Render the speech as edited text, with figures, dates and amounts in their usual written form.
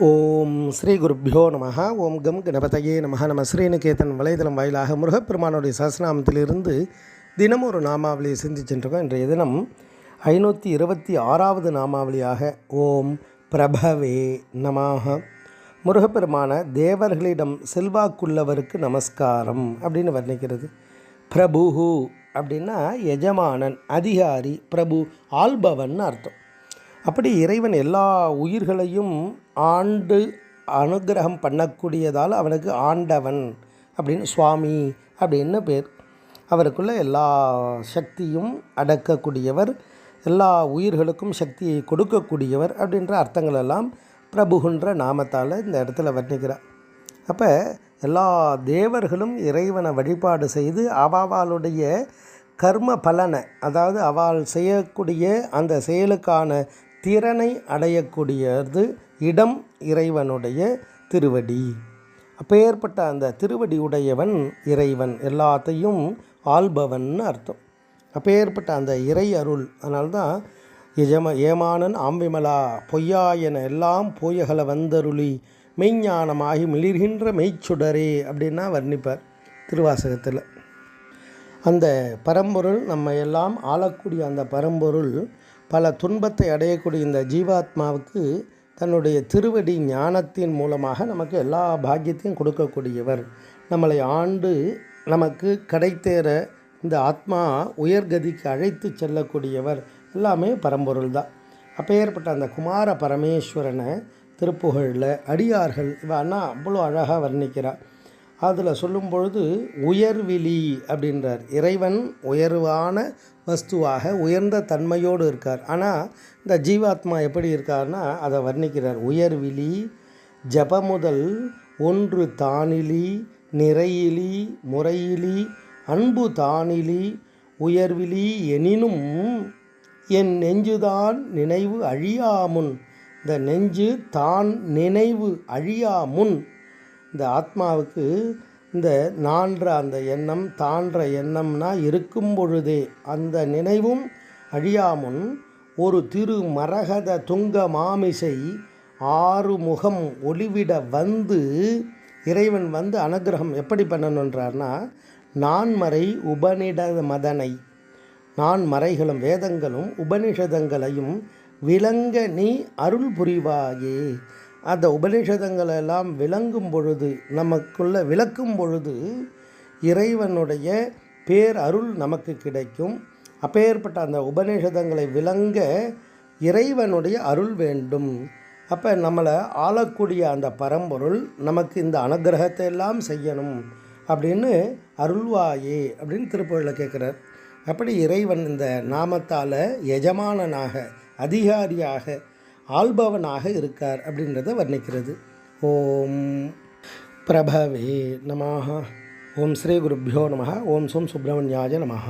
ஓம் ஸ்ரீ குருப்பியோ நம. ஓம் கம் கணபதையே நம. நம்ம ஸ்ரீநிகேதன் வலைதளம் வாயிலாக முருகப்பெருமானுடைய சஹஸ்ரநாமத்திலிருந்து தினமும் ஒரு நாமாவளியை சிந்திச்சுருக்கோம். இன்றைய தினம் 526வது நாமாவளியாக ஓம் பிரபவே நமாக. முருகப்பெருமான தேவர்களிடம் செல்வாக்குள்ளவருக்கு நமஸ்காரம் அப்படின்னு வர்ணிக்கிறது. பிரபு அப்படின்னா எஜமானன், அதிகாரி, பிரபு ஆள்பவன் அர்த்தம். அப்படி இறைவன் எல்லா உயிர்களையும் ஆண்டு அனுகிரகம் பண்ணக்கூடியதால் அவனுக்கு ஆண்டவன் அப்படின்னு, சுவாமி அப்படின்னு பேர். அவருக்குள்ள எல்லா சக்தியும் அடக்கக்கூடியவர், எல்லா உயிர்களுக்கும் சக்தியை கொடுக்கக்கூடியவர் அப்படின்ற அர்த்தங்கள் எல்லாம் பிரபுன்ற நாமத்தால் இந்த இடத்துல வர்ணிக்கிறார். அப்போ எல்லா தேவர்களும் இறைவனை வழிபாடு செய்து அவளுடைய கர்ம பலனை, அதாவது அவள் செய்யக்கூடிய அந்த செயலுக்கான திறனை அடையக்கூடியது இடம் இறைவனுடைய திருவடி. அப்பேற்பட்ட அந்த திருவடி உடையவன் இறைவன், எல்லாத்தையும் ஆள்பவன் அர்த்தம். அப்பேற்பட்ட அந்த இறை அருள், அதனால்தான் ஏமானன் ஆம்பிமலா பொய்யாயன எல்லாம் போயகல வந்தருளி மெய்ஞானமாகி மிளிர்கின்ற மெய்ச்சுடரே அப்படின்னா வர்ணிப்பார் திருவாசகத்தில். அந்த பரம்பொருள் நம்ம எல்லாம் ஆளக்கூடிய அந்த பரம்பொருள் பல துன்பத்தை அடையக்கூடிய இந்த ஜீவாத்மாவுக்கு தன்னுடைய திருவடி ஞானத்தின் மூலமாக நமக்கு எல்லா பாக்கியத்தையும் கொடுக்கக்கூடியவர். நம்மளை ஆண்டு நமக்கு கிடைத்தேற இந்த ஆத்மா உயர்கதிக்கு அழைத்து செல்லக்கூடியவர் எல்லாமே பரம்பொருள் தான். அப்பேற்பட்ட அந்த குமார பரமேஸ்வரனை திருப்புகழில் அடியார்கள் இவன்னா அவ்வளோ அழகாக வர்ணிக்கிறார். அதில் சொல்லும் பொழுது உயர்விழி அப்படின்றார். இறைவன் உயர்வான வஸ்துவாக உயர்ந்த தன்மையோடு இருக்கார். ஆனால் இந்த ஜீவாத்மா எப்படி இருக்கார்னா அதை வர்ணிக்கிறார். உயர்விழி ஜபமுதல் ஒன்று தானிலி நிறையிலி முறையிலி அன்பு தானிலி உயர்விழி எனினும் என் நெஞ்சுதான் நினைவு அழியாமுன். இந்த நெஞ்சு தான் நினைவு அழியாமுன். இந்த ஆத்மாவுக்கு இந்த நான்ற அந்த எண்ணம், தான்ற எண்ணம்னா இருக்கும் பொழுதே அந்த நினைவும் அழியாமுன் ஒரு திரு மரகத துங்க மாமிசை ஆறுமுகம் ஒளிவிட வந்து இறைவன் வந்து அனுகிரகம் எப்படி பண்ணணுன்றார்னா, நான்மறை உபநிட மதனை, நான்மறைகளும் வேதங்களும் உபனிஷதங்களையும் விளங்க நீ அருள் புரிவாயே. அந்த உபநிஷதங்களெல்லாம் விளங்கும் பொழுது, நமக்குள்ள விளக்கும் பொழுது இறைவனுடைய பேர் அருள் நமக்கு கிடைக்கும். அப்பேற்பட்ட அந்த உபநிஷதங்களை விளங்க இறைவனுடைய அருள் வேண்டும். அப்போ நம்மளை ஆளக்கூடிய அந்த பரம்பொருள் நமக்கு இந்த அனுகிரகத்தை எல்லாம் செய்யணும் அப்படின்னு அருள்வாயே அப்படின்னு திருப்புகழில் கேட்குறார். அப்படி இறைவன் இந்த நாமத்தால் எஜமானனாக, அதிகாரியாக, ஆள்பவனாக இருக்கார் அப்படின்றத வர்ணிக்கிறது. ஓம் பிரபவே நமः. ஓம் ஸ்ரீ குருப்பியோ நமः. ஓம் சோம் சுப்பிரமணியாய நமः.